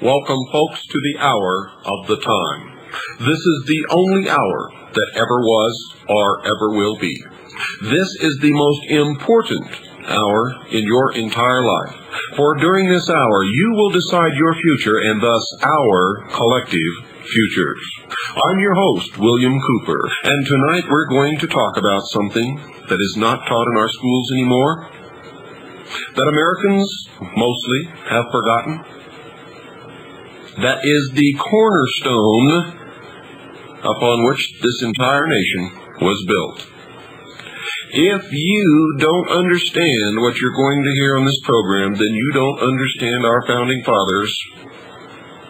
Welcome, folks, to the hour of the time. This is the only hour that ever was or ever will be. This is the most important hour in your entire life. For during this hour, you will decide your future and thus our collective futures. I'm your host, William Cooper, and tonight we're going to talk about something that is not taught in our schools anymore, that Americans mostly have forgotten. That is the cornerstone upon which this entire nation was built. If you don't understand what you're going to hear on this program, then you don't understand our founding fathers,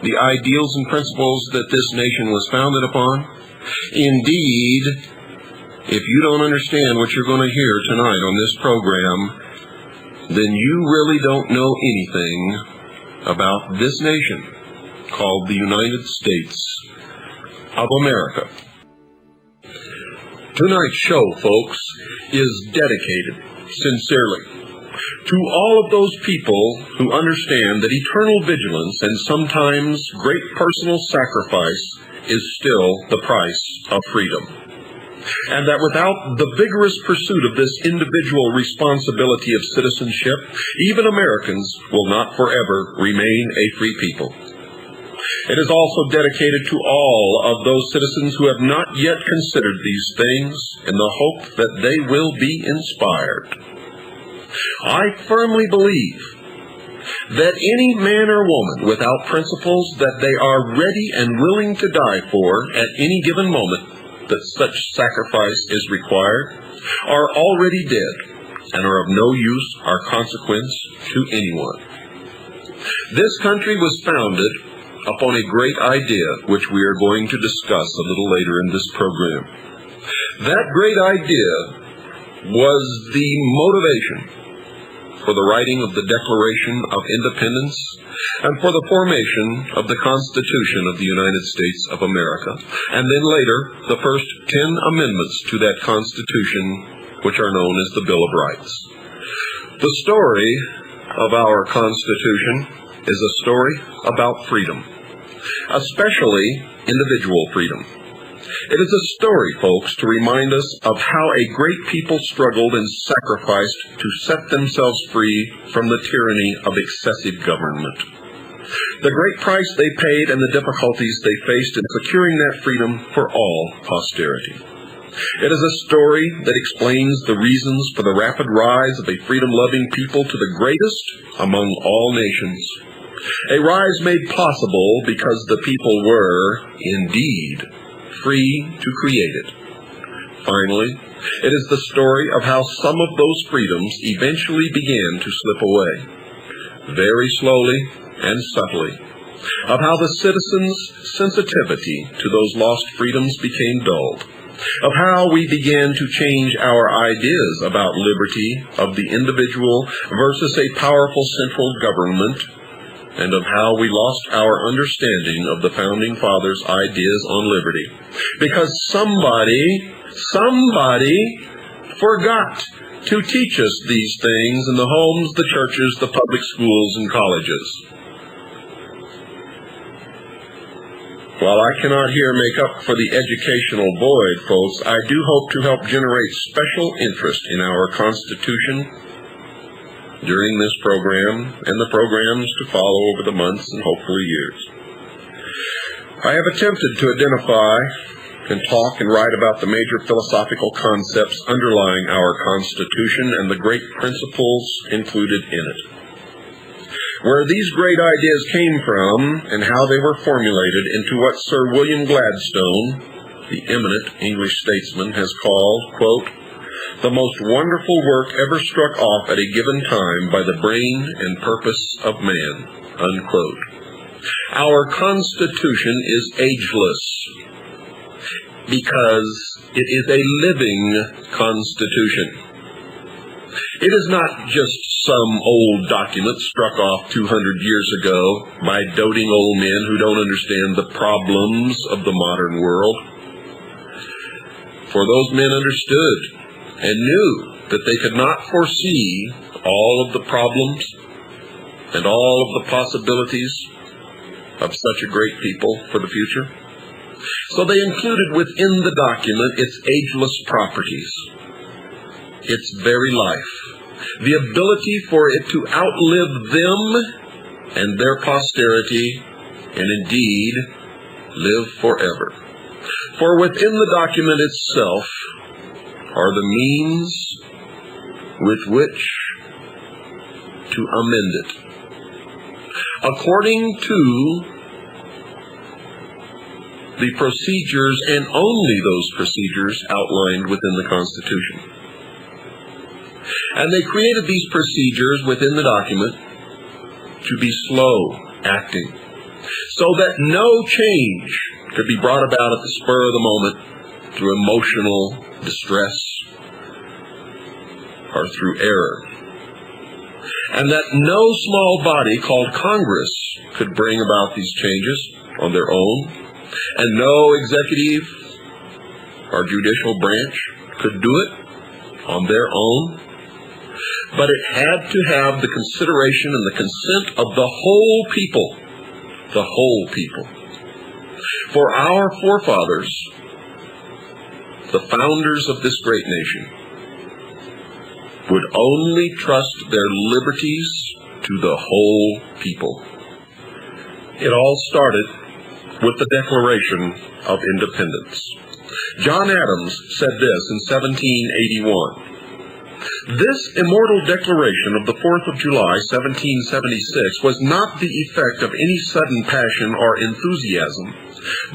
the ideals and principles that this nation was founded upon. Indeed, if you don't understand what you're going to hear tonight on this program, then you really don't know anything about this nation called the United States of America. Tonight's show, folks, is dedicated sincerely to all of those people who understand that eternal vigilance and sometimes great personal sacrifice is still the price of freedom. And that without the vigorous pursuit of this individual responsibility of citizenship, even Americans will not forever remain a free people. It is also dedicated to all of those citizens who have not yet considered these things in the hope that they will be inspired. I firmly believe that any man or woman without principles that they are ready and willing to die for at any given moment that such sacrifice is required are already dead and are of no use or consequence to anyone. This country was founded upon a great idea which we are going to discuss a little later in this program. That great idea was the motivation for the writing of the Declaration of Independence and for the formation of the Constitution of the United States of America, and then later the first 10 amendments to that Constitution, which are known as the Bill of Rights. The story of our Constitution is a story about freedom, especially individual freedom. It is a story, folks, to remind us of how a great people struggled and sacrificed to set themselves free from the tyranny of excessive government. The great price they paid and the difficulties they faced in securing that freedom for all posterity. It is a story that explains the reasons for the rapid rise of a freedom-loving people to the greatest among all nations. A rise made possible because the people were, indeed, free to create it. Finally, it is the story of how some of those freedoms eventually began to slip away, very slowly and subtly, of how the citizens' sensitivity to those lost freedoms became dulled, of how we began to change our ideas about liberty of the individual versus a powerful central government, and of how we lost our understanding of the Founding Fathers' ideas on liberty, because somebody forgot to teach us these things in the homes, the churches, the public schools, and colleges. While I cannot here make up for the educational void, folks, I do hope to help generate special interest in our Constitution during this program and the programs to follow over the months and hopefully years. I have attempted to identify and talk and write about the major philosophical concepts underlying our Constitution and the great principles included in it. Where these great ideas came from and how they were formulated into what Sir William Gladstone, the eminent English statesman, has called, quote, the most wonderful work ever struck off at a given time by the brain and purpose of man, unquote. Our Constitution is ageless because it is a living Constitution. It is not just some old document struck off 200 years ago by doting old men who don't understand the problems of the modern world. For those men understood and knew that they could not foresee all of the problems and all of the possibilities of such a great people for the future. So they included within the document its ageless properties, its very life, the ability for it to outlive them and their posterity, and indeed live forever. For within the document itself are the means with which to amend it, according to the procedures, and only those procedures outlined within the Constitution. And they created these procedures within the document to be slow acting, so that no change could be brought about at the spur of the moment through emotional distress or through error, and that no small body called Congress could bring about these changes on their own, and no executive or judicial branch could do it on their own, but it had to have the consideration and the consent of the whole people. The whole people. For our forefathers, the founders of this great nation, would only trust their liberties to the whole people. It all started with the Declaration of Independence. John Adams said this in 1781. This immortal declaration of the 4th of July, 1776, was not the effect of any sudden passion or enthusiasm,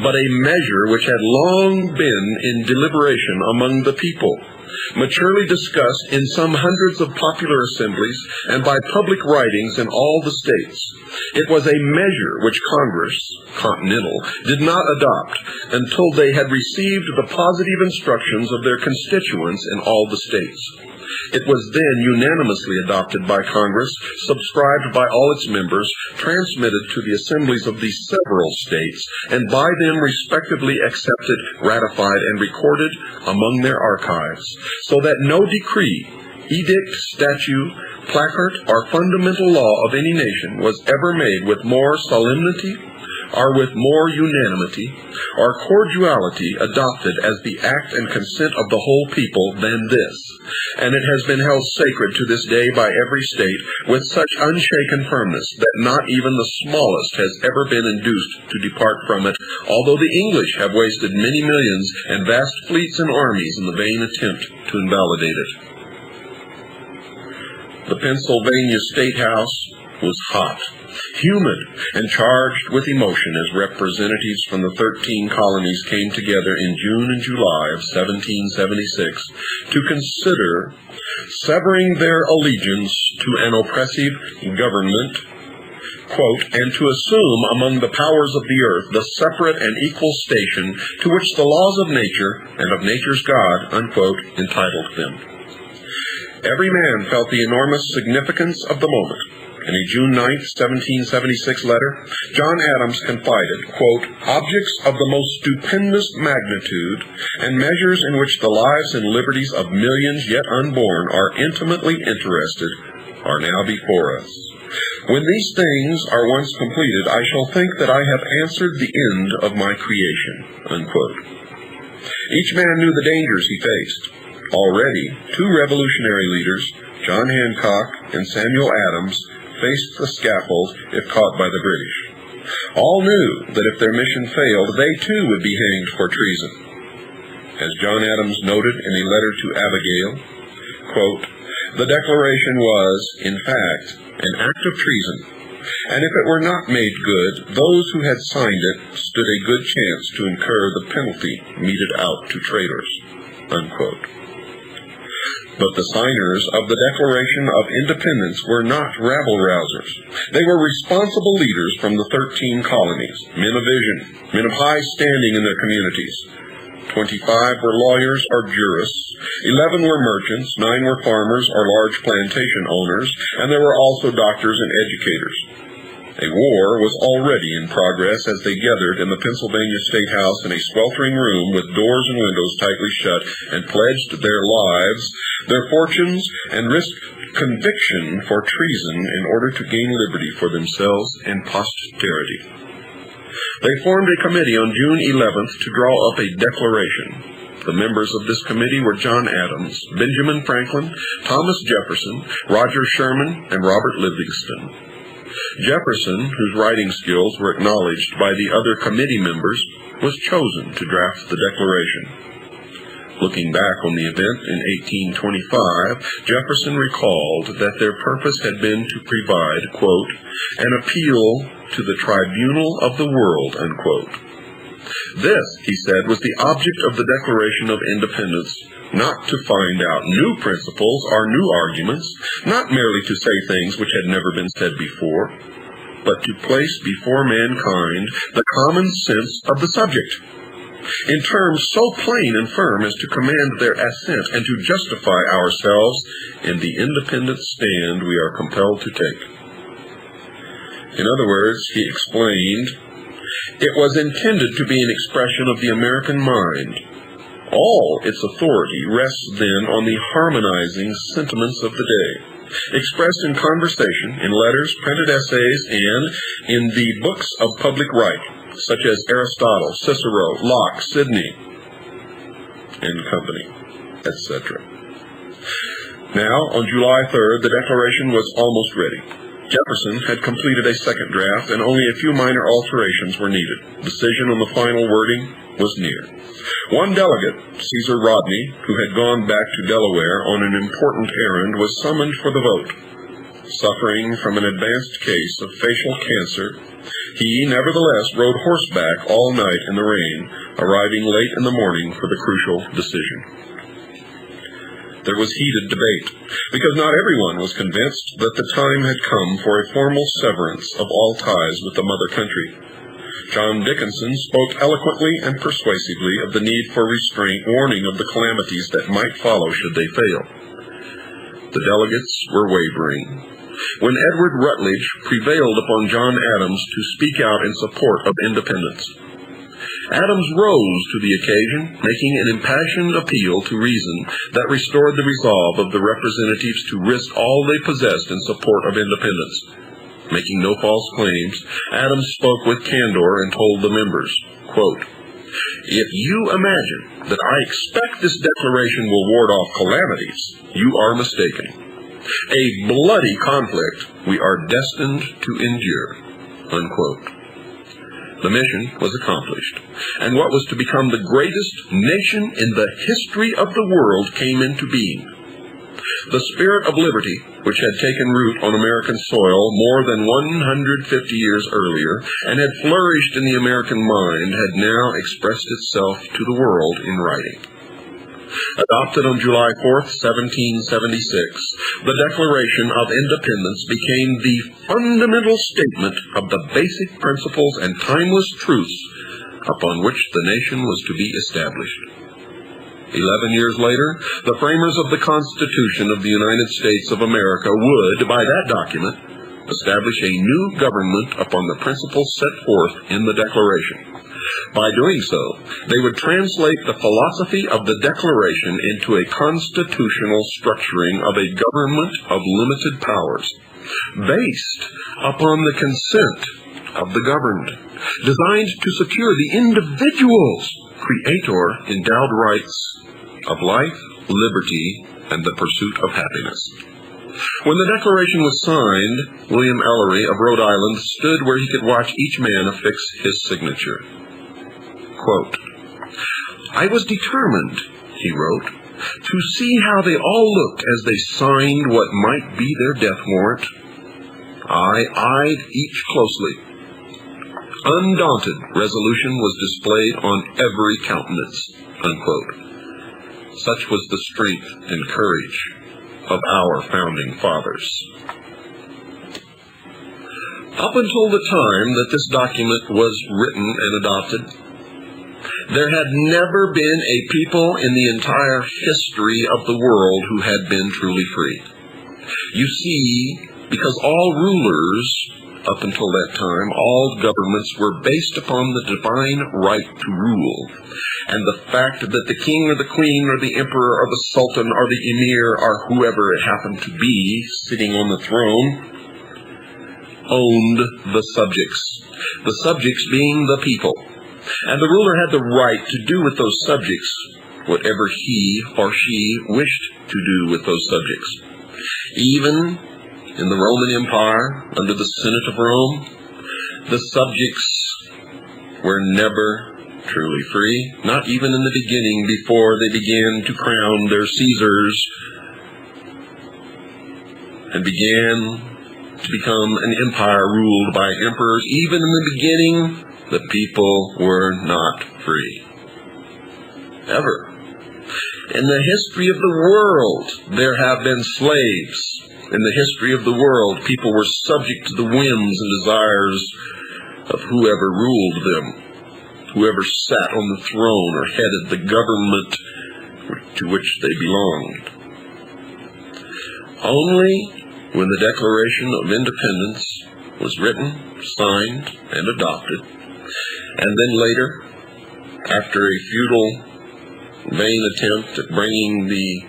but a measure which had long been in deliberation among the people, maturely discussed in some hundreds of popular assemblies and by public writings in all the states. It was a measure which Congress, Continental, did not adopt until they had received the positive instructions of their constituents in all the states. It was then unanimously adopted by Congress, subscribed by all its members, transmitted to the assemblies of the several states, and by them respectively accepted, ratified, and recorded among their archives, so that no decree, edict, statute, placard, or fundamental law of any nation was ever made with more solemnity or with more unanimity or cordiality adopted as the act and consent of the whole people than this, and it has been held sacred to this day by every state with such unshaken firmness that not even the smallest has ever been induced to depart from it, although the English have wasted many millions and vast fleets and armies in the vain attempt to invalidate it. The Pennsylvania State House was hot, humid, and charged with emotion as representatives from the 13 colonies came together in June and July of 1776 to consider severing their allegiance to an oppressive government, quote, and to assume among the powers of the earth the separate and equal station to which the laws of nature and of nature's God, unquote, entitled them. Every man felt the enormous significance of the moment. In a June 9, 1776 letter, John Adams confided, quote, objects of the most stupendous magnitude and measures in which the lives and liberties of millions yet unborn are intimately interested are now before us. When these things are once completed, I shall think that I have answered the end of my creation, unquote. Each man knew the dangers he faced. Already, two revolutionary leaders, John Hancock and Samuel Adams, faced the scaffold if caught by the British. All knew that if their mission failed, they too would be hanged for treason. As John Adams noted in a letter to Abigail, quote, the declaration was, in fact, an act of treason, and if it were not made good, those who had signed it stood a good chance to incur the penalty meted out to traitors, unquote. But the signers of the Declaration of Independence were not rabble-rousers. They were responsible leaders from the 13 colonies, men of vision, men of high standing in their communities. 25 were lawyers or jurists, 11 were merchants, 9 were farmers or large plantation owners, and there were also doctors and educators. A war was already in progress as they gathered in the Pennsylvania State House in a sweltering room with doors and windows tightly shut and pledged their lives, their fortunes, and risked conviction for treason in order to gain liberty for themselves and posterity. They formed a committee on June 11th to draw up a declaration. The members of this committee were John Adams, Benjamin Franklin, Thomas Jefferson, Roger Sherman, and Robert Livingston. Jefferson, whose writing skills were acknowledged by the other committee members, was chosen to draft the declaration. Looking back on the event in 1825, Jefferson recalled that their purpose had been to provide, quote, an appeal to the tribunal of the world, unquote. This, he said, was the object of the Declaration of Independence, not to find out new principles or new arguments, not merely to say things which had never been said before, but to place before mankind the common sense of the subject, in terms so plain and firm as to command their assent and to justify ourselves in the independent stand we are compelled to take. In other words, he explained, it was intended to be an expression of the American mind. All its authority rests then on the harmonizing sentiments of the day, expressed in conversation, in letters, printed essays, and in the books of public right, such as Aristotle, Cicero, Locke, Sidney, and company, etc. Now, on July 3rd, the Declaration was almost ready. Jefferson had completed a second draft, and only a few minor alterations were needed. Decision on the final wording was near. One delegate, Caesar Rodney, who had gone back to Delaware on an important errand, was summoned for the vote. Suffering from an advanced case of facial cancer, he nevertheless rode horseback all night in the rain, arriving late in the morning for the crucial decision. There was heated debate, because not everyone was convinced that the time had come for a formal severance of all ties with the mother country. John Dickinson spoke eloquently and persuasively of the need for restraint, warning of the calamities that might follow should they fail. The delegates were wavering, when Edward Rutledge prevailed upon John Adams to speak out in support of independence. Adams rose to the occasion, making an impassioned appeal to reason that restored the resolve of the representatives to risk all they possessed in support of independence. Making no false claims, Adams spoke with candor and told the members, quote, if you imagine that I expect this declaration will ward off calamities, you are mistaken. A bloody conflict we are destined to endure, unquote. The mission was accomplished, and what was to become the greatest nation in the history of the world came into being. The spirit of liberty, which had taken root on American soil more than 150 years earlier and had flourished in the American mind, had now expressed itself to the world in writing. Adopted on July 4th, 1776, the Declaration of Independence became the fundamental statement of the basic principles and timeless truths upon which the nation was to be established. 11 years later, the framers of the Constitution of the United States of America would, by that document, establish a new government upon the principles set forth in the Declaration. By doing so, they would translate the philosophy of the Declaration into a constitutional structuring of a government of limited powers, based upon the consent of the governed, designed to secure the individual's Creator-Endowed rights of life, liberty, and the pursuit of happiness. When the Declaration was signed, William Ellery of Rhode Island stood where he could watch each man affix his signature. Quote, I was determined, he wrote, to see how they all looked as they signed what might be their death warrant. I eyed each closely. Undaunted resolution was displayed on every countenance, unquote. Such was the strength and courage of our founding fathers. Up until the time that this document was written and adopted, there had never been a people in the entire history of the world who had been truly free. You see, because all rulers, up until that time, all governments were based upon the divine right to rule, and the fact that the king or the queen or the emperor or the sultan or the emir or whoever it happened to be sitting on the throne owned the subjects. the subjects being the people. And the ruler had the right to do with those subjects whatever he or she wished to do with those subjects. Even in the Roman Empire, under the Senate of Rome, the subjects were never truly free, not even in the beginning, before they began to crown their Caesars and began to become an empire ruled by emperors. Even in the beginning, the people were not free. Ever. In the history of the world, there have been slaves. In the history of the world, people were subject to the whims and desires of whoever ruled them, whoever sat on the throne or headed the government to which they belonged. Only when the Declaration of Independence was written, signed, and adopted, and then later, after a futile, vain attempt at bringing the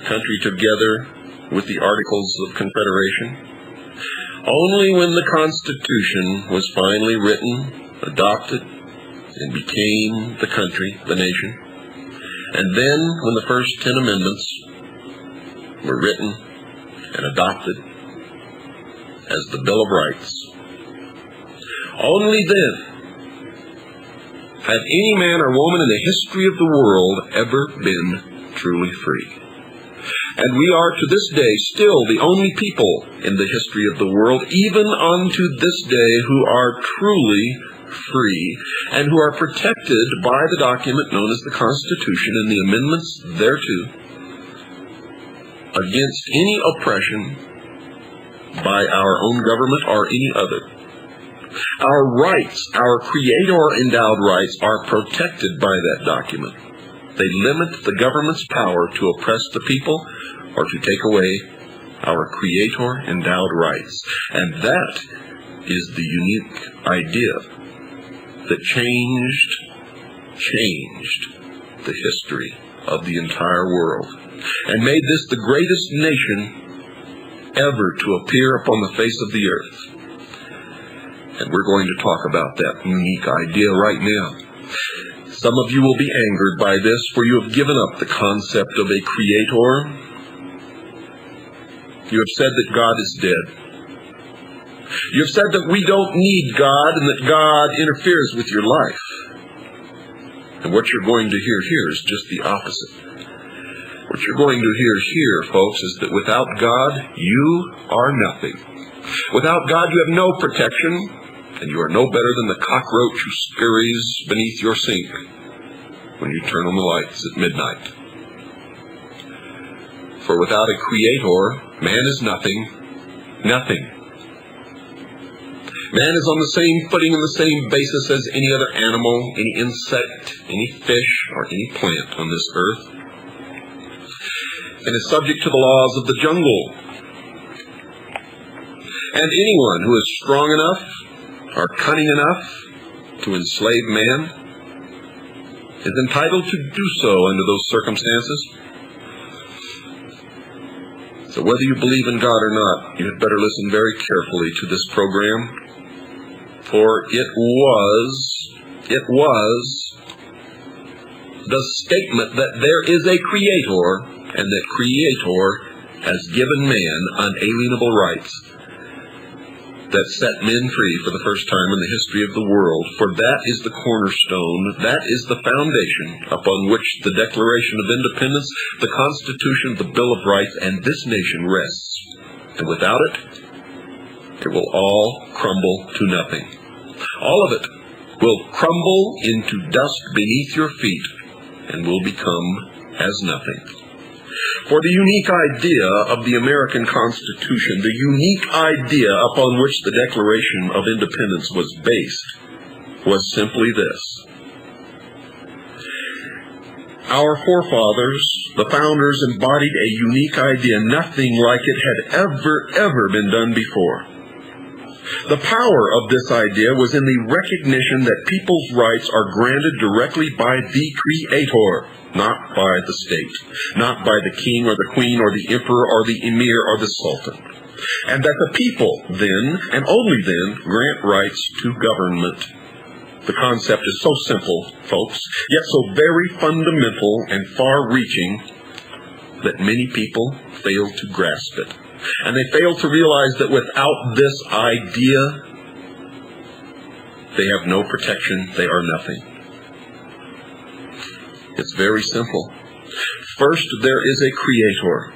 country together with the Articles of Confederation, only when the Constitution was finally written, adopted, and became the country, the nation, and then when the first 10 amendments were written and adopted as the Bill of Rights, only then had any man or woman in the history of the world ever been truly free. And we are to this day still the only people in the history of the world, even unto this day, who are truly free and who are protected by the document known as the Constitution and the amendments thereto against any oppression by our own government or any other. Our rights, our Creator-Endowed rights, are protected by that document. They limit the government's power to oppress the people or to take away our Creator-Endowed rights. And that is the unique idea that changed the history of the entire world and made this the greatest nation ever to appear upon the face of the earth. And we're going to talk about that unique idea right now. Some of you will be angered by this, for you have given up the concept of a creator. You have said that God is dead. You have said that we don't need God and that God interferes with your life. And what you're going to hear here is just the opposite. What you're going to hear here, folks, is that without God, you are nothing. Without God, you have no protection. And you are no better than the cockroach who scurries beneath your sink when you turn on the lights at midnight. For without a creator, man is nothing, nothing. Man is on the same footing and the same basis as any other animal, any insect, any fish, or any plant on this earth, and is subject to the laws of the jungle. And anyone who is strong enough or cunning enough to enslave man is entitled to do so under those circumstances. So whether you believe in God or not, you had better listen very carefully to this program, for it was the statement that there is a creator and that creator has given man unalienable rights that set men free for the first time in the history of the world. For that is the cornerstone, that is the foundation upon which the Declaration of Independence, the Constitution, the Bill of Rights, and this nation rests. And without it, it will all crumble to nothing. All of it will crumble into dust beneath your feet and will become as nothing. For the unique idea of the American Constitution, the unique idea upon which the Declaration of Independence was based, was simply this. Our forefathers, the founders, embodied a unique idea. Nothing like it had ever been done before. The power of this idea was in the recognition that people's rights are granted directly by the Creator, not by the state, not by the king or the queen or the emperor or the emir or the sultan. and that the people then, and only then, grant rights to government. The concept is so simple, folks, yet so very fundamental and far-reaching that many people fail to grasp it. And they fail to realize that without this idea, they have no protection, they are nothing. It's very simple. First, there is a Creator,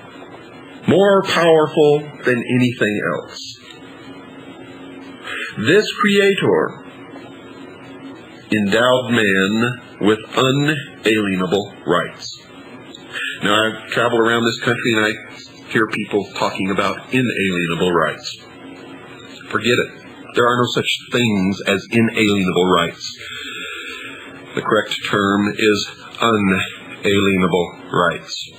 more powerful than anything else. This Creator endowed man with unalienable rights. Now, I travel around this country and I hear people talking about inalienable rights. Forget it. There are no such things as inalienable rights. The correct term is unalienable rights.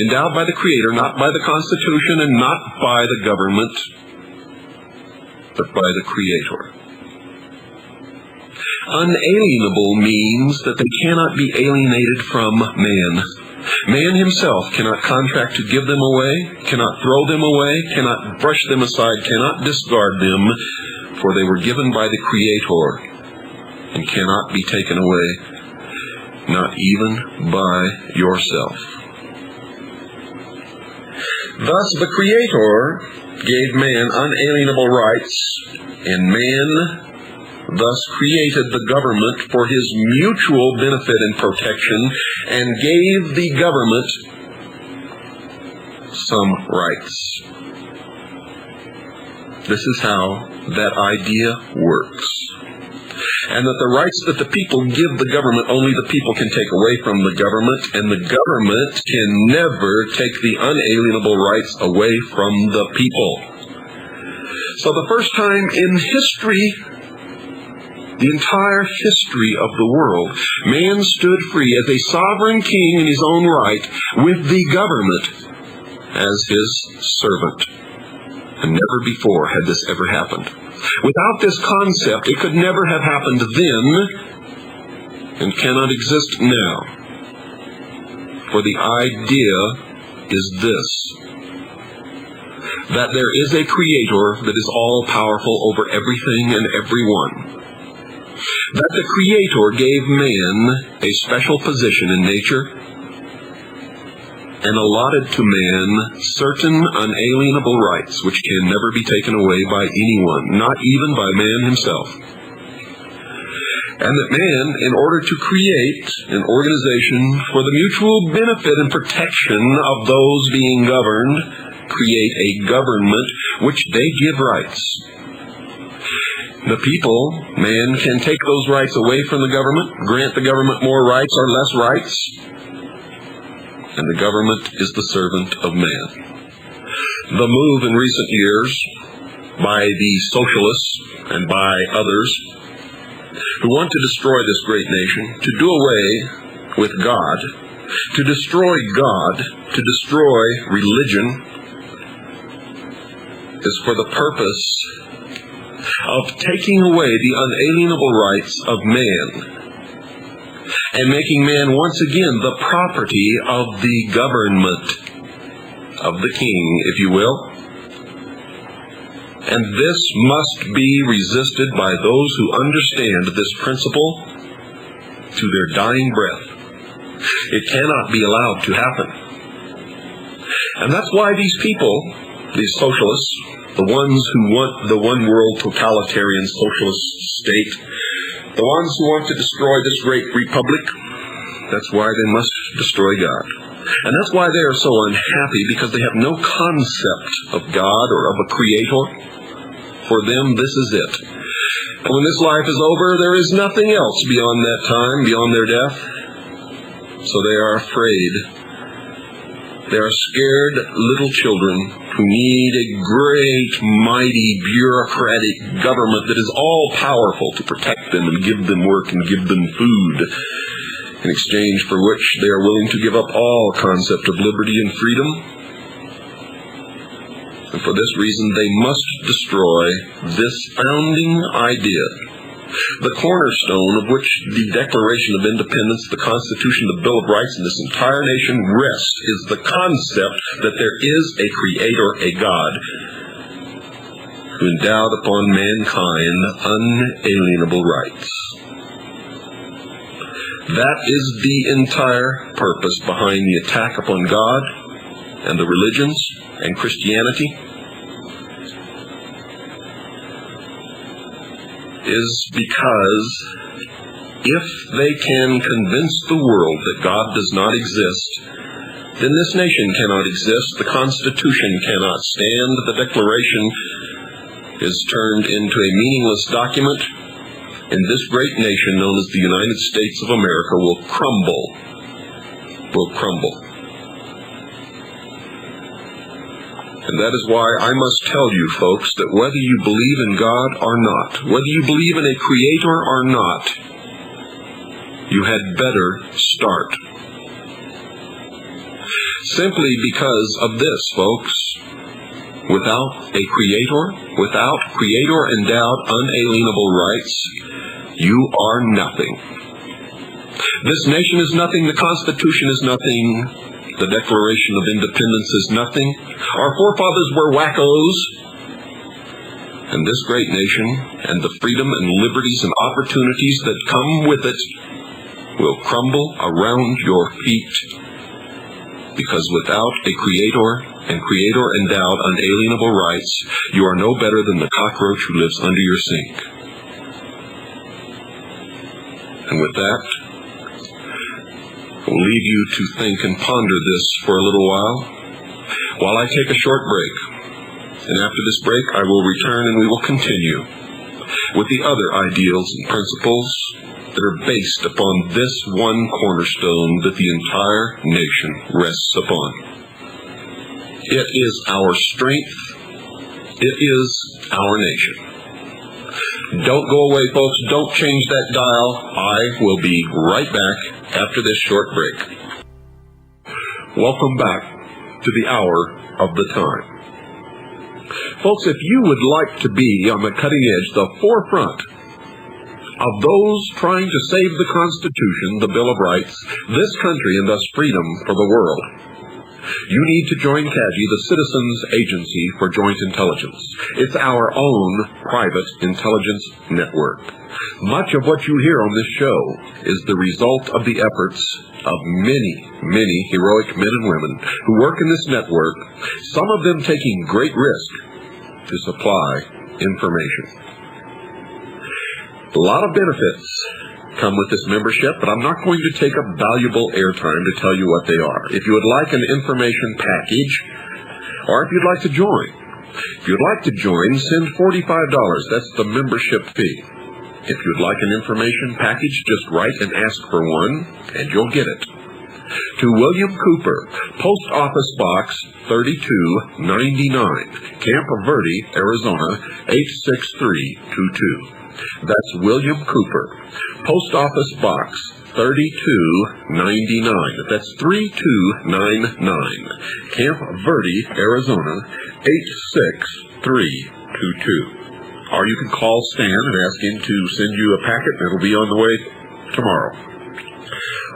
Endowed by the Creator, not by the Constitution and not by the government, but by the Creator. Unalienable means that they cannot be alienated from man. Man himself cannot contract to give them away, cannot throw them away, cannot brush them aside, cannot discard them, for they were given by the Creator and cannot be taken away, not even by yourself. Thus the Creator gave man unalienable rights, and man thus created the government for his mutual benefit and protection, and gave the government some rights. This is how that idea works. And that the rights that the people give the government, only the people can take away from the government, and the government can never take the unalienable rights away from the people. So the first time in history, the entire history of the world, man stood free as a sovereign king in his own right, with the government as his servant. And never before had this ever happened. Without this concept, it could never have happened then, and cannot exist now. For the idea is this: that there is a Creator that is all-powerful over everything and everyone. That the Creator gave man a special position in nature, and allotted to man certain unalienable rights which can never be taken away by anyone, not even by man himself. And that man, in order to create an organization for the mutual benefit and protection of those being governed, create a government which they give rights. The people, man, can take those rights away from the government, grant the government more rights or less rights, and the government is the servant of man. The move in recent years by the socialists and by others who want to destroy this great nation, to do away with God, to destroy God, to destroy religion, is for the purpose of taking away the unalienable rights of man, and making man once again the property of the government, of the king, if you will. And this must be resisted by those who understand this principle to their dying breath. It cannot be allowed to happen. And that's why these people, these socialists, the ones who want the one world totalitarian socialist state, the ones who want to destroy this great republic, that's why they must destroy God. And that's why they are so unhappy, because they have no concept of God or of a Creator. For them, this is it. And when this life is over, there is nothing else beyond that time, beyond their death. So they are afraid. They are scared little children who need a great, mighty, bureaucratic government that is all-powerful to protect them and give them work and give them food, in exchange for which they are willing to give up all concept of liberty and freedom. And for this reason, they must destroy this founding idea, the cornerstone of which the Declaration of Independence, the Constitution, the Bill of Rights, and this entire nation rest, is the concept that there is a Creator, a God, who endowed upon mankind unalienable rights. That is the entire purpose behind the attack upon God and the religions and Christianity, is because if they can convince the world that God does not exist, then this nation cannot exist, the Constitution cannot stand, the Declaration is turned into a meaningless document, and this great nation known as the United States of America will crumble. And that is why I must tell you, folks, that whether you believe in God or not, whether you believe in a Creator or not, you had better start. Simply because of this, folks. Without a Creator, without Creator-endowed unalienable rights, you are nothing. This nation is nothing, the Constitution is nothing, the Declaration of Independence is nothing. Our forefathers were wackos, and this great nation and the freedom and liberties and opportunities that come with it will crumble around your feet, because without a Creator and Creator-endowed unalienable rights, you are no better than the cockroach who lives under your sink. And with that, I will leave you to think and ponder this for a little while I take a short break. And after this break, I will return and we will continue with the other ideals and principles that are based upon this one cornerstone that the entire nation rests upon. It is our strength. It is our nation. Don't go away, folks. Don't change that dial. I will be right back after this short break. Welcome back to the hour of the time. Folks, if you would like to be on the cutting edge, the forefront of those trying to save the Constitution, the Bill of Rights, this country, and thus freedom for the world, you need to join CAGI, the Citizens Agency for Joint Intelligence. It's our own private intelligence network. Much of what you hear on this show is the result of the efforts of many, many heroic men and women who work in this network, some of them taking great risk to supply information. A lot of benefits come with this membership, but I'm not going to take up valuable airtime to tell you what they are. If you would like an information package, or if you'd like to join, send $45. That's the membership fee. If you'd like an information package, just write and ask for one, and you'll get it. To William Cooper, Post Office Box 3299, Camp Verde, Arizona 86322. That's William Cooper, Post Office Box 3299. That's 3299, Camp Verde, Arizona 86322. Or you can call Stan and ask him to send you a packet, and it'll be on the way tomorrow.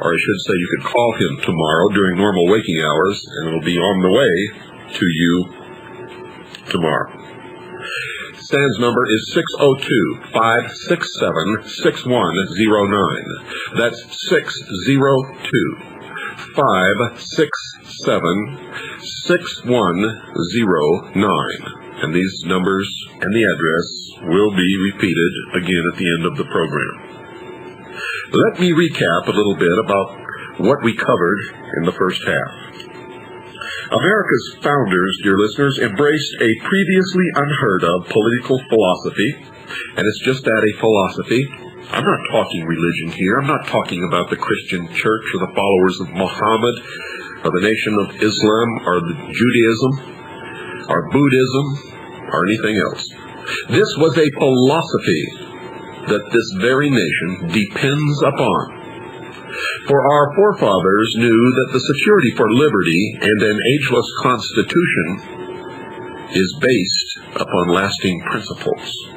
Or I should say you could call him tomorrow during normal waking hours, and it'll be on the way to you tomorrow. Stan's number is 602-567-6109. That's 602-567-6109. And these numbers and the address will be repeated again at the end of the program. Let me recap a little bit about what we covered in the first half. America's founders, dear listeners, embraced a previously unheard of political philosophy, and it's just that, a philosophy. I'm not talking religion here. I'm not talking about the Christian church or the followers of Muhammad or the Nation of Islam or the Judaism or Buddhism or anything else. This was a philosophy that this very nation depends upon. For our forefathers knew that the security for liberty and an ageless constitution is based upon lasting principles.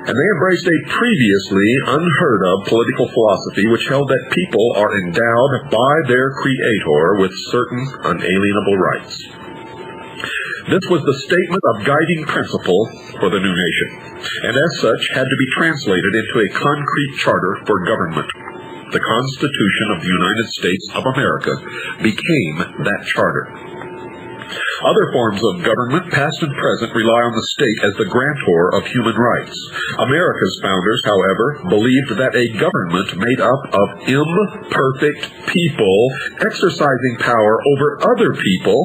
And they embraced a previously unheard of political philosophy which held that people are endowed by their Creator with certain unalienable rights. This was the statement of guiding principle for the new nation, and as such had to be translated into a concrete charter for government. The Constitution of the United States of America became that charter. Other forms of government, past and present, rely on the state as the grantor of human rights. America's founders, however, believed that a government made up of imperfect people exercising power over other people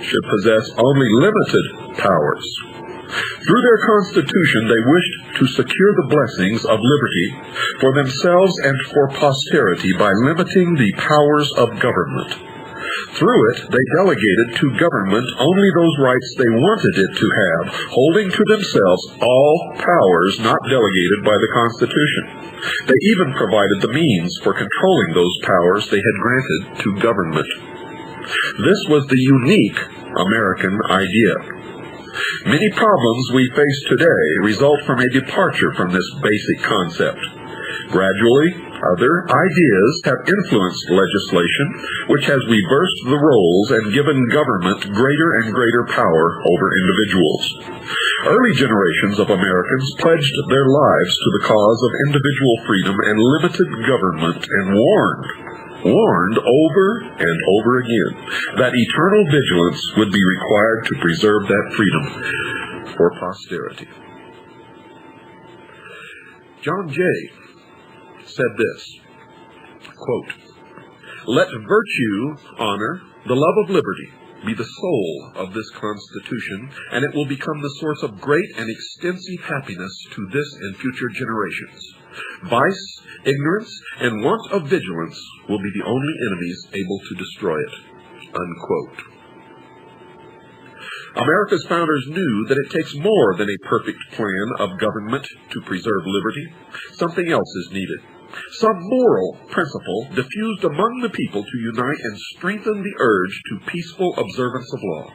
should possess only limited powers. Through their Constitution, they wished to secure the blessings of liberty for themselves and for posterity by limiting the powers of government. Through it, they delegated to government only those rights they wanted it to have, holding to themselves all powers not delegated by the Constitution. They even provided the means for controlling those powers they had granted to government. This was the unique American idea. Many problems we face today result from a departure from this basic concept. Gradually, other ideas have influenced legislation, which has reversed the roles and given government greater and greater power over individuals. Early generations of Americans pledged their lives to the cause of individual freedom and limited government and warned over and over again that eternal vigilance would be required to preserve that freedom for posterity. John Jay said this, quote, "Let virtue, honor, the love of liberty be the soul of this Constitution, and it will become the source of great and extensive happiness to this and future generations. Vice, ignorance, and want of vigilance will be the only enemies able to destroy it." Unquote. America's founders knew that it takes more than a perfect plan of government to preserve liberty. Something else is needed. Some moral principle diffused among the people to unite and strengthen the urge to peaceful observance of law.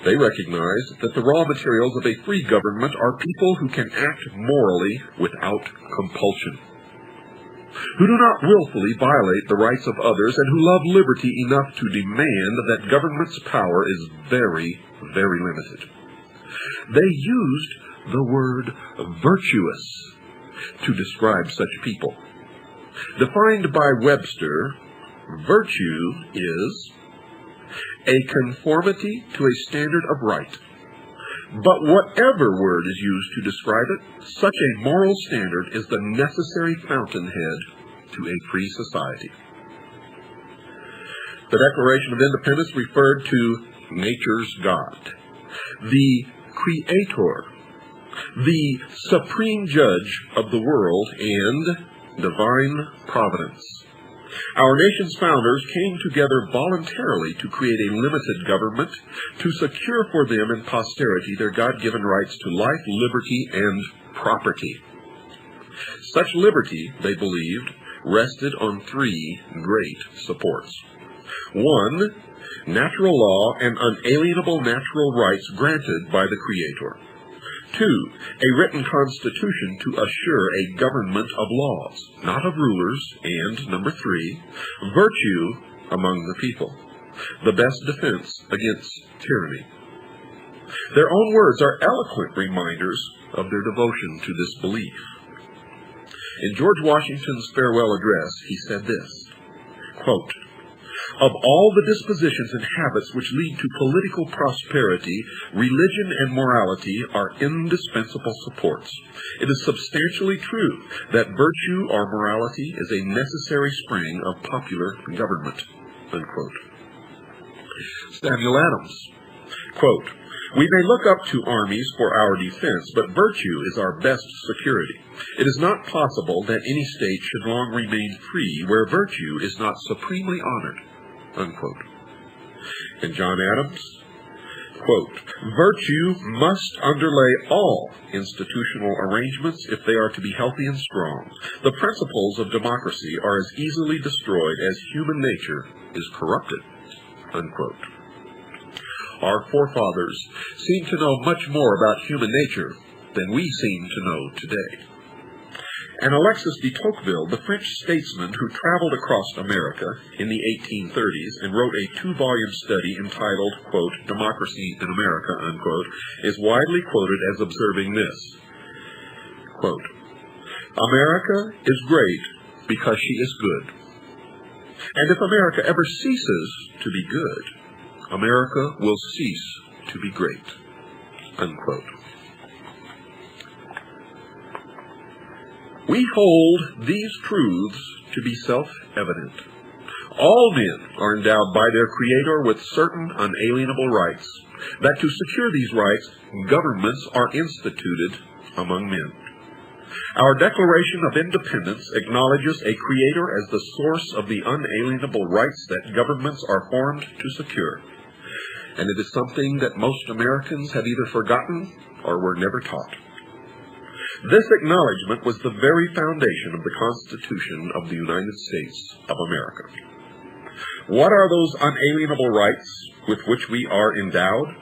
They recognized that the raw materials of a free government are people who can act morally without compulsion, who do not willfully violate the rights of others, and who love liberty enough to demand that government's power is very, very limited. They used the word virtuous to describe such people. Defined by Webster, virtue is a conformity to a standard of right. But whatever word is used to describe it, such a moral standard is the necessary fountainhead to a free society. The Declaration of Independence referred to nature's God, the Creator, the supreme judge of the world, and divine providence. Our nation's founders came together voluntarily to create a limited government to secure for them and posterity their God-given rights to life, liberty, and property. Such liberty, they believed, rested on three great supports. One, natural law and unalienable natural rights granted by the Creator. Two, a written constitution to assure a government of laws, not of rulers. And number three, virtue among the people, the best defense against tyranny. Their own words are eloquent reminders of their devotion to this belief. In George Washington's farewell address, he said this, quote, "Of all the dispositions and habits which lead to political prosperity, religion and morality are indispensable supports. It is substantially true that virtue or morality is a necessary spring of popular government." Unquote. Samuel Adams, quote, "We may look up to armies for our defense, but virtue is our best security. It is not possible that any state should long remain free where virtue is not supremely honored." Unquote. And John Adams, quote, "Virtue must underlay all institutional arrangements if they are to be healthy and strong. The principles of democracy are as easily destroyed as human nature is corrupted." Unquote. Our forefathers seem to know much more about human nature than we seem to know today. And Alexis de Tocqueville, the French statesman who traveled across America in the 1830s and wrote a 2-volume study entitled, quote, Democracy in America, unquote, is widely quoted as observing this, quote, America is great because she is good. And if America ever ceases to be good, America will cease to be great, unquote. We hold these truths to be self-evident. All men are endowed by their Creator with certain unalienable rights, that to secure these rights, governments are instituted among men. Our Declaration of Independence acknowledges a Creator as the source of the unalienable rights that governments are formed to secure. And it is something that most Americans have either forgotten or were never taught. This acknowledgement was the very foundation of the Constitution of the United States of America. What are those unalienable rights with which we are endowed?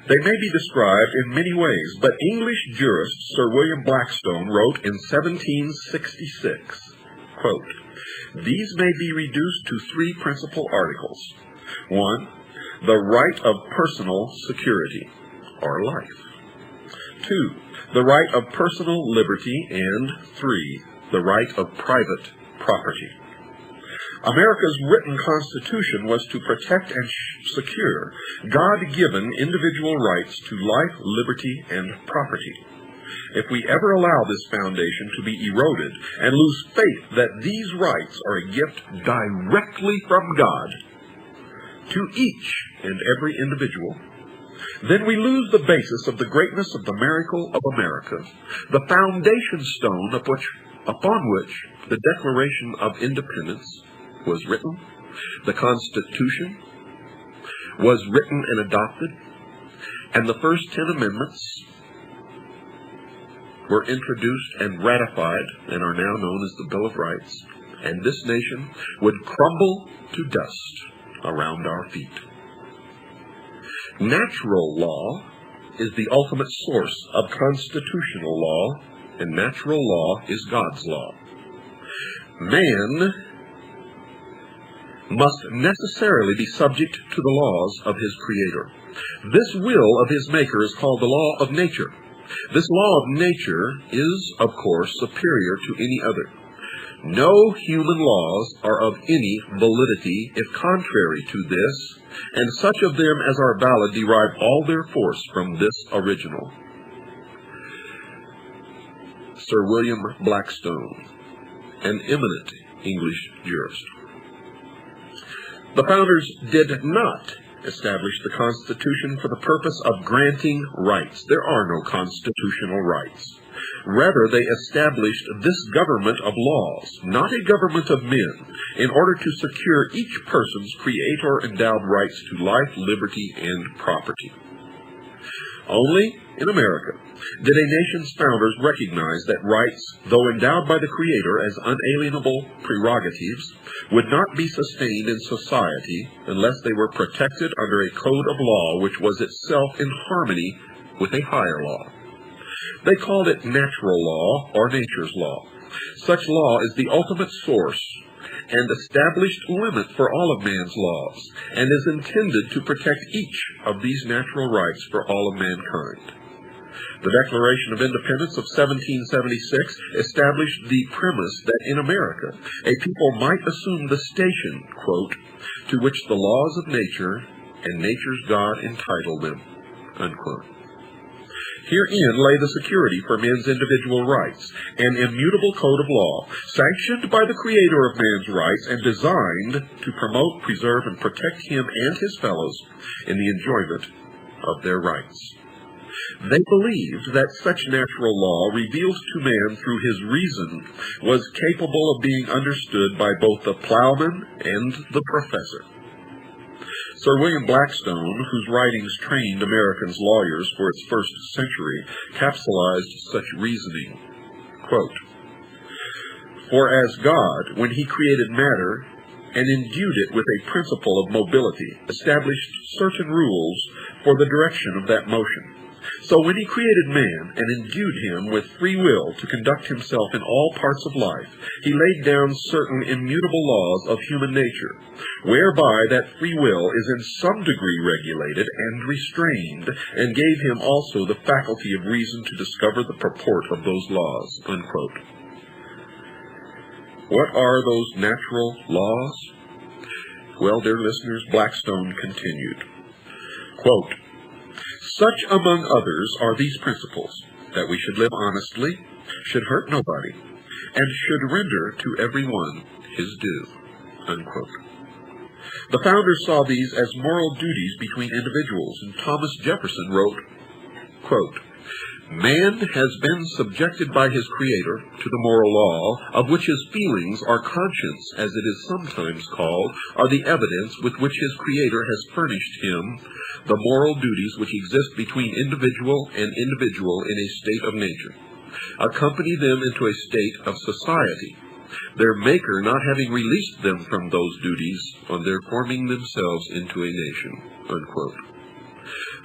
They may be described in many ways, but English jurist Sir William Blackstone wrote in 1766, quote, These may be reduced to 3 principal articles. 1, the right of personal security, or life. 2, the right of personal liberty, and 3, the right of private property. America's written Constitution was to protect and secure God-given individual rights to life, liberty, and property. If we ever allow this foundation to be eroded and lose faith that these rights are a gift directly from God to each and every individual, then we lose the basis of the greatness of the miracle of America, the foundation stone upon which the Declaration of Independence was written, the Constitution was written and adopted, and the first 10 amendments were introduced and ratified and are now known as the Bill of Rights, and this nation would crumble to dust around our feet. Natural law is the ultimate source of constitutional law, and natural law is God's law. Man must necessarily be subject to the laws of his Creator. This will of his Maker is called the law of nature. This law of nature is, of course, superior to any other. No human laws are of any validity if contrary to this, and such of them as are valid derive all their force from this original. Sir William Blackstone, an eminent English jurist. The founders did not establish the Constitution for the purpose of granting rights. There are no constitutional rights. Rather, they established this government of laws, not a government of men, in order to secure each person's Creator-endowed rights to life, liberty, and property. Only in America did a nation's founders recognize that rights, though endowed by the Creator as unalienable prerogatives, would not be sustained in society unless they were protected under a code of law which was itself in harmony with a higher law. They called it natural law or nature's law. Such law is the ultimate source and established limit for all of man's laws, and is intended to protect each of these natural rights for all of mankind. The Declaration of Independence of 1776 established the premise that in America a people might assume the station, quote, to which the laws of nature and nature's God entitle them, unquote. Herein lay the security for men's individual rights, an immutable code of law, sanctioned by the Creator of man's rights and designed to promote, preserve, and protect him and his fellows in the enjoyment of their rights. They believed that such natural law, revealed to man through his reason, was capable of being understood by both the plowman and the professor. Sir William Blackstone, whose writings trained Americans lawyers for its first century, capsulized such reasoning. Quote, For as God, when he created matter and endued it with a principle of mobility, established certain rules for the direction of that motion, So when he created man and endued him with free will to conduct himself in all parts of life, he laid down certain immutable laws of human nature, whereby that free will is in some degree regulated and restrained, and gave him also the faculty of reason to discover the purport of those laws." Unquote. What are those natural laws? Well, dear listeners, Blackstone continued, quote, "Such, among others, are these principles: that we should live honestly, should hurt nobody, and should render to every one his due." Unquote. The founders saw these as moral duties between individuals, and Thomas Jefferson wrote, quote, "Man has been subjected by his Creator to the moral law, of which his feelings, or conscience, as it is sometimes called, are the evidence with which his Creator has furnished him the moral duties which exist between individual and individual in a state of nature. Accompany them into a state of society, their Maker not having released them from those duties on their forming themselves into a nation." Unquote.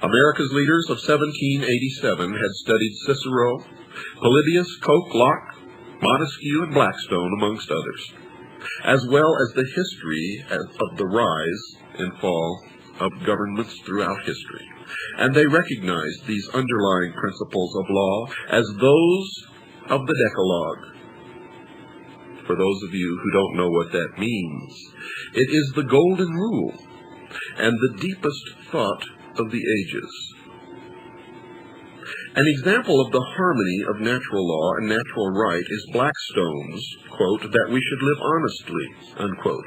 America's leaders of 1787 had studied Cicero, Polybius, Coke, Locke, Montesquieu, and Blackstone, amongst others, as well as the history of the rise and fall of governments throughout history, and they recognized these underlying principles of law as those of the Decalogue. For those of you who don't know what that means, it is the golden rule and the deepest thought of the ages. An example of the harmony of natural law and natural right is Blackstone's, quote, "that we should live honestly," unquote,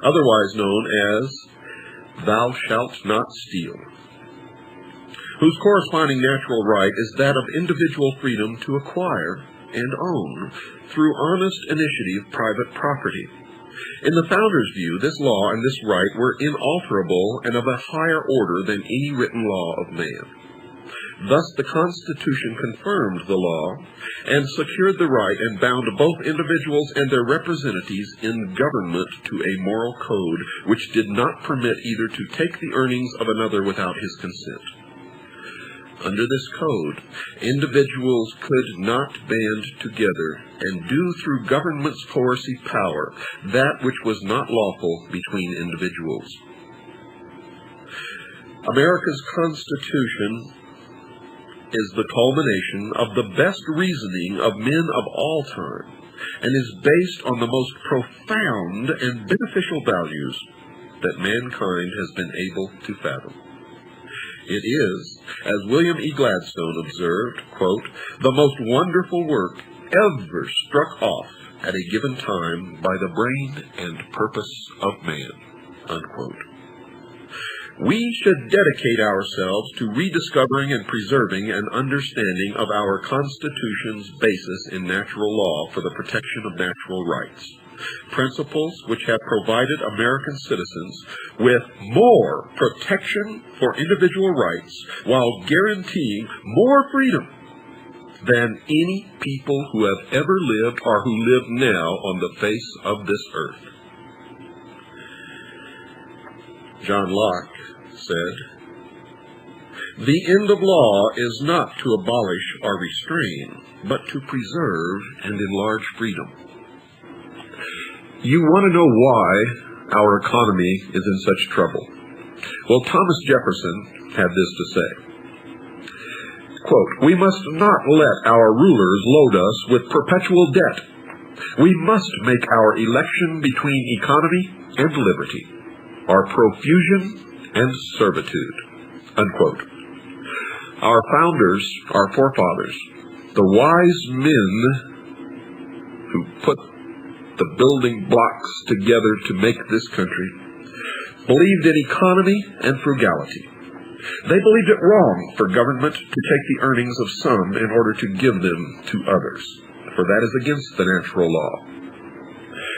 otherwise known as "thou shalt not steal," whose corresponding natural right is that of individual freedom to acquire and own, through honest initiative, private property. In the founders' view, this law and this right were inalterable and of a higher order than any written law of man. Thus the Constitution confirmed the law and secured the right, and bound both individuals and their representatives in government to a moral code which did not permit either to take the earnings of another without his consent. Under this code, individuals could not band together and do through government's coercive power that which was not lawful between individuals. America's Constitution is the culmination of the best reasoning of men of all time, and is based on the most profound and beneficial values that mankind has been able to fathom. It is, as William E. Gladstone observed, quote, "the most wonderful work ever struck off at a given time by the brain and purpose of man," unquote. We should dedicate ourselves to rediscovering and preserving an understanding of our Constitution's basis in natural law for the protection of natural rights, principles which have provided American citizens with more protection for individual rights while guaranteeing more freedom than any people who have ever lived or who live now on the face of this earth. John Locke said, "The end of law is not to abolish or restrain, but to preserve and enlarge freedom." You want to know why our economy is in such trouble? Well, Thomas Jefferson had this to say, quote, "We must not let our rulers load us with perpetual debt. We must make our election between economy and liberty, our profusion and servitude," unquote. Our founders, our forefathers, the wise men who put the building blocks together to make this country, believed in economy and frugality. They believed it wrong for government to take the earnings of some in order to give them to others, for that is against the natural law.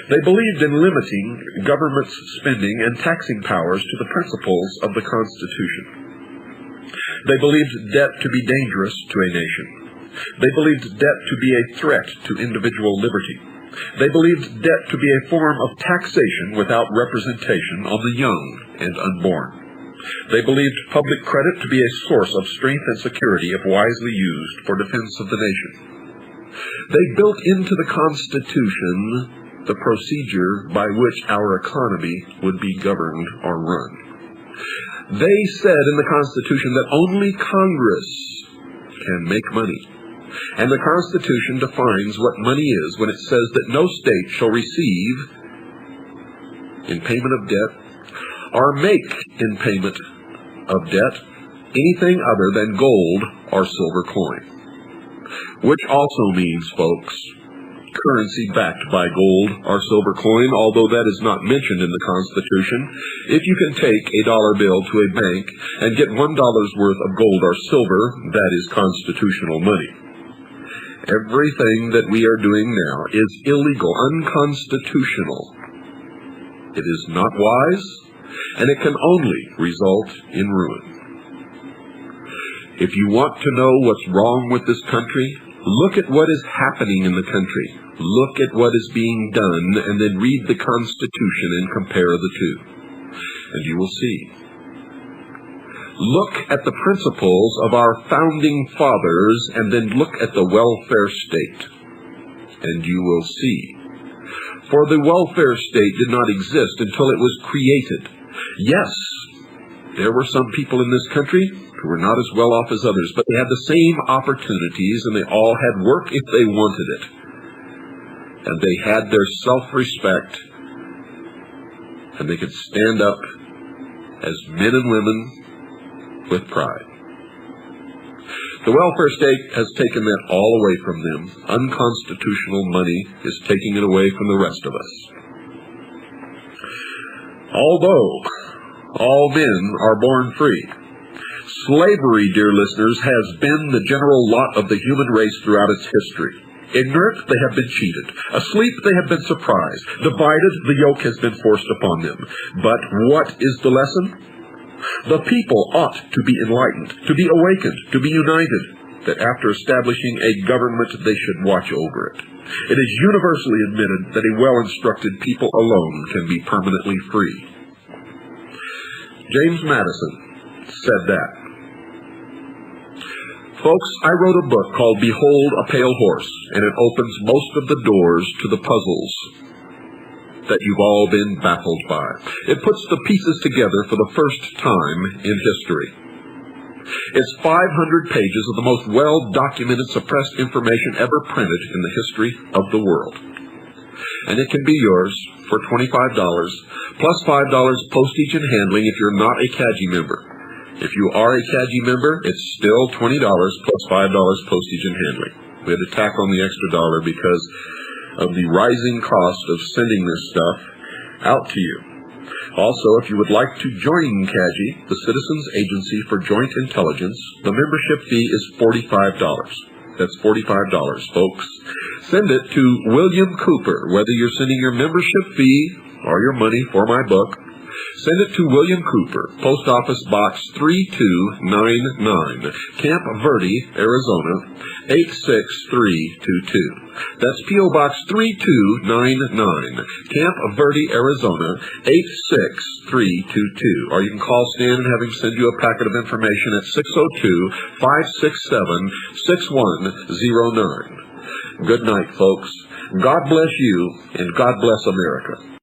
They believed in limiting government's spending and taxing powers to the principles of the Constitution. They believed debt to be dangerous to a nation. They believed debt to be a threat to individual liberty. They believed debt to be a form of taxation without representation on the young and unborn. They believed public credit to be a source of strength and security if wisely used for defense of the nation. They built into the Constitution the procedure by which our economy would be governed or run. They said in the Constitution that only Congress can make money. And the Constitution defines what money is when it says that no state shall receive in payment of debt or make in payment of debt anything other than gold or silver coin. Which also means, folks, currency backed by gold or silver coin, although that is not mentioned in the Constitution. If you can take a dollar bill to a bank and get $1 worth of gold or silver, that is constitutional money. Everything that we are doing now is illegal, unconstitutional. It is not wise, and it can only result in ruin. If you want to know what's wrong with this country, look at what is happening in the country. Look at what is being done, and then read the Constitution and compare the two. And you will see. Look at the principles of our founding fathers, and then look at the welfare state. And you will see. For the welfare state did not exist until it was created. Yes, there were some people in this country who were not as well off as others, but they had the same opportunities, and they all had work if they wanted it. And they had their self-respect, and they could stand up as men and women with pride. The welfare state has taken that all away from them. Unconstitutional money is taking it away from the rest of us. Although all men are born free, slavery, dear listeners, has been the general lot of the human race throughout its history. Ignorant, they have been cheated. Asleep, they have been surprised. Divided, the yoke has been forced upon them. But what is the lesson? The people ought to be enlightened, to be awakened, to be united, that after establishing a government, they should watch over it. It is universally admitted that a well-instructed people alone can be permanently free. James Madison said that. Folks, I wrote a book called Behold a Pale Horse, and it opens most of the doors to the puzzles that you've all been baffled by. It puts the pieces together for the first time in history. It's 500 pages of the most well-documented suppressed information ever printed in the history of the world. And it can be yours for $25, plus $5 postage and handling if you're not a CAGI member. If you are a CAGI member, it's still $20 plus $5 postage and handling. We had to tack on the extra dollar because of the rising cost of sending this stuff out to you. Also, if you would like to join CAGI, the Citizens Agency for Joint Intelligence, the membership fee is $45. That's $45, folks. Send it to William Cooper, whether you're sending your membership fee or your money for my book. Send it to William Cooper, Post Office Box 3299, Camp Verde, Arizona, 86322. That's P.O. Box 3299, Camp Verde, Arizona, 86322. Or you can call Stan and have him send you a packet of information at 602-567-6109. Good night, folks. God bless you, and God bless America.